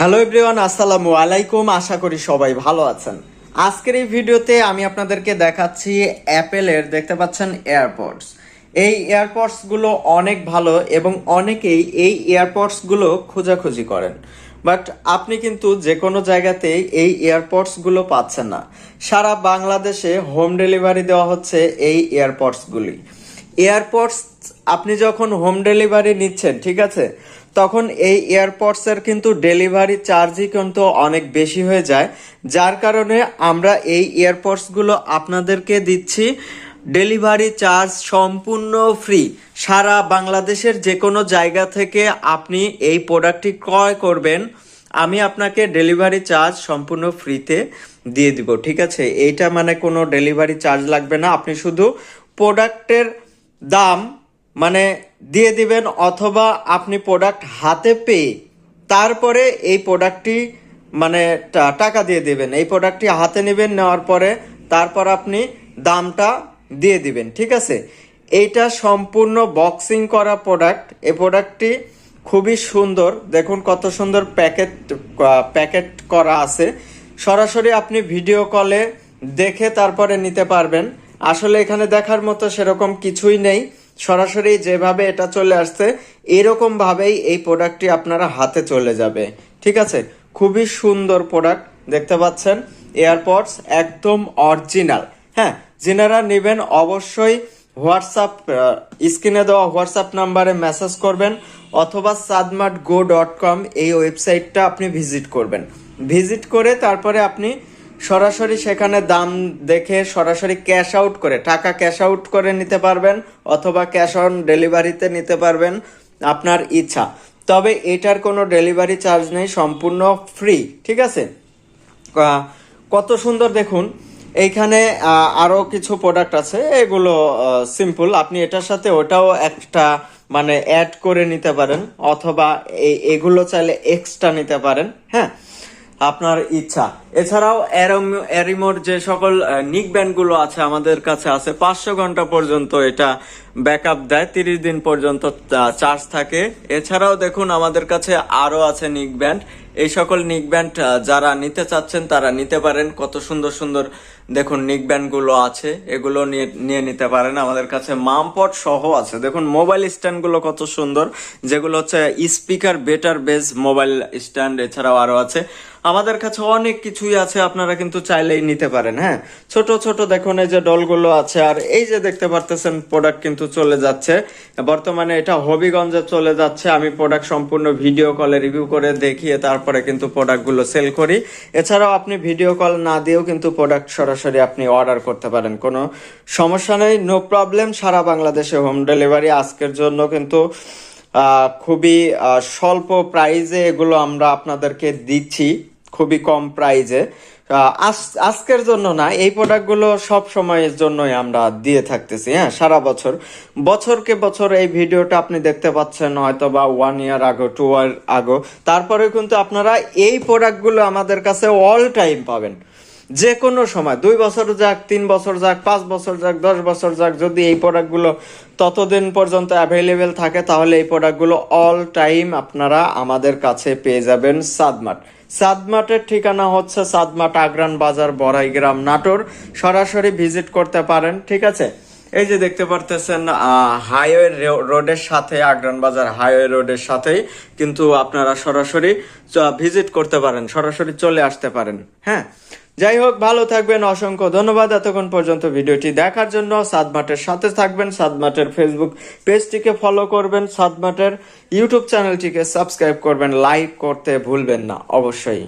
Hello everyone, আসসালামু আলাইকুম। আশা করি সবাই ভালো আছেন। আজকের এই ভিডিওতে আমি আপনাদেরকে দেখাচ্ছি অ্যাপেলের, দেখতে পাচ্ছেন, এয়ারপডস। এই এয়ারপডসগুলো অনেক ভালো এবং অনেকেই এই এয়ারপডসগুলো খোঁজাখুঁজি করেন, বাট আপনি কিন্তু যে কোনো জায়গাতেই এই এয়ারপডসগুলো পাচ্ছেন না। সারা বাংলাদেশে হোম ডেলিভারি দেওয়া হচ্ছে এই এয়ারপডসগুলি। এয়ারপডস আপনি যখন হোম ডেলিভারি নিচ্ছেন, ঠিক আছে, তখন এই এয়ারপডসের কিন্তু ডেলিভারি চার্জই কিন্তু অনেক বেশি হয়ে যায়, যার কারণে আমরা এই এয়ারপডসগুলো আপনাদেরকে দিচ্ছি ডেলিভারি চার্জ সম্পূর্ণ ফ্রি। সারা বাংলাদেশের যে কোনো জায়গা থেকে আপনি এই প্রোডাক্টটি ক্রয় করবেন, আমি আপনাকে ডেলিভারি চার্জ সম্পূর্ণ ফ্রিতে দিয়ে দিব, ঠিক আছে। এইটা মানে কোনো ডেলিভারি চার্জ লাগবে না, আপনি শুধু প্রোডাক্টের দাম মানে দিয়ে দিবেন, অথবা আপনি প্রোডাক্ট হাতে পেয়ে তারপরে এই প্রোডাক্টটি মানে টাকা দিয়ে দিবেন। এই প্রোডাক্টটি হাতে নেবেন, নেওয়ার পরে তারপর আপনি দামটা দিয়ে দিবেন, ঠিক আছে। এইটা সম্পূর্ণ বক্সিং করা প্রোডাক্ট। এই প্রোডাক্টটি খুবই সুন্দর, দেখুন কত সুন্দর প্যাকেট করা আছে। সরাসরি আপনি ভিডিও কলে দেখে তারপরে নিতে পারবেন। আসলে এখানে দেখার মতো সেরকম কিছুই নেই, সরাসরি যেভাবে এটা চলে আসছে এরকম ভাবেই এই প্রোডাক্টটি আপনারা হাতে চলে যাবে, ঠিক আছে। খুবই সুন্দর প্রোডাক্ট, দেখতে পাচ্ছেন এয়ারপডস একদম অরিজিনাল। হ্যাঁ, যিনারা নেবেন অবশ্যই হোয়াটসঅ্যাপ স্ক্রিনে দেওয়া হোয়াটসঅ্যাপ নাম্বারে মেসেজ করবেন, অথবা sadmartgo.com এই ওয়েবসাইটটা আপনি ভিজিট করবেন। ভিজিট করে তারপরে আপনি সরাসরি সেখানে দাম দেখে সরাসরি ক্যাশ আউট করে, টাকা ক্যাশ আউট করে নিতে পারবেন, অথবা ক্যাশ অন ডেলিভারিতে নিতে পারবেন, আপনার ইচ্ছা। তবে এটার কোনো ডেলিভারি চার্জ নেই, সম্পূর্ণ ফ্রি, ঠিক আছে। কত সুন্দর দেখুন। এইখানে আরো কিছু প্রোডাক্ট আছে, এগুলো সিম্পল, আপনি এটার সাথে ওটাও একটা মানে অ্যাড করে নিতে পারেন, অথবা এগুলো চাইলে এক্সট্রা নিতে পারেন, হ্যাঁ, আপনার ইচ্ছা। এছাড়াও এরিমোর যে সকল নিক ব্যান্ড গুলো আছে আমাদের কাছে আছে, 500 ঘন্টা পর্যন্ত এটা ব্যাকআপ দেয়, 30 দিন পর্যন্ত চার্জ থাকে। এছাড়াও দেখুন আমাদের কাছে আরো আছে নিক ব্যান্ড। এই সকল নিক ব্যান্ড যারা নিতে চাচ্ছেন তারা নিতে পারেন। কত সুন্দর সুন্দর দেখুন নিক ব্যান্ড গুলো আছে, এগুলো নিয়ে নিতে পারেন। আমাদের কাছে মামপট সহ আছে, দেখুন মোবাইল স্ট্যান্ড গুলো কত সুন্দর, যেগুলো হচ্ছে speaker better base mobile stand. এছাড়াও আরো আছে আমাদের কাছে অনেক কিছুই আছে, আপনারা কিন্তু চাইলেই নিতে পারেন। হ্যাঁ, ছোট ছোট দেখুন এই যে ডলগুলো আছে, আর এই যে দেখতে পারতেছেন প্রোডাক্ট কিন্তু চলে যাচ্ছে বর্তমানে, এটা হবিগঞ্জে চলে যাচ্ছে। আমি প্রোডাক্ট সম্পূর্ণ ভিডিও কলে রিভিউ করে দেখিয়ে তারপরে কিন্তু প্রোডাক্টগুলো সেল করি। এছাড়াও আপনি ভিডিও কল না দিয়েও কিন্তু প্রোডাক্ট সরাসরি আপনি অর্ডার করতে পারেন, কোনো সমস্যা নেই, নো প্রবলেম। সারা বাংলাদেশে হোম ডেলিভারি। আজকের জন্য কিন্তু খুবই স্বল্প প্রাইজে এগুলো আমরা আপনাদেরকে দিচ্ছি, খুবই কম প্রাইজে। আজকের জন্য না, এই প্রোডাক্টগুলো সব সময়ের জন্যই আমরা দিয়ে থাকতেছি। হ্যাঁ, সারা বছর, বছরকে বছর এই ভিডিওটা আপনি দেখতে পাচ্ছেন হয়তো বা 1 ইয়ার আগে, 2 ইয়ার আগে, তারপরে কিন্তু আপনারা এই প্রোডাক্টগুলো আমাদের কাছে অল টাইম পাবেন। যে কোনো সময়, 2 বছর যাক, 3 বছর যাক, 5 বছর যাক, 10 বছর যাক, যদি এই প্রোডাক্টগুলো ততদিন পর্যন্ত অ্যাভেলেবেল থাকে, তাহলে এই প্রোডাক্টগুলো অল টাইম আপনারা আমাদের কাছে পেয়ে যাবেন। সাদমার্টের ঠিকানা হচ্ছে সাদমার্ট, আগ্রান বাজার, বড়াইগ্রাম, নাটোর। সরাসরি ভিজিট করতে পারেন, ঠিক আছে। এই যে দেখতে পারতেছেন হাইওয়ে রোডের সাথে, আগ্রান বাজার হাইওয়ে রোডের সাথেই কিন্তু আপনারা সরাসরি ভিজিট করতে পারেন, সরাসরি চলে আসতে পারেন। হ্যাঁ, যাই হোক, ভালো থাকবেন, অসংখ্য ধন্যবাদ এতক্ষণ পর্যন্ত ভিডিওটি দেখার জন্য। সাদমার্টের সাথে থাকবেন, সাদমার্টের ফেসবুক পেজটিকে ফলো করবেন, সাদমার্টের ইউটিউব চ্যানেলটিকে সাবস্ক্রাইব করবেন, লাইক করতে ভুলবেন না অবশ্যই।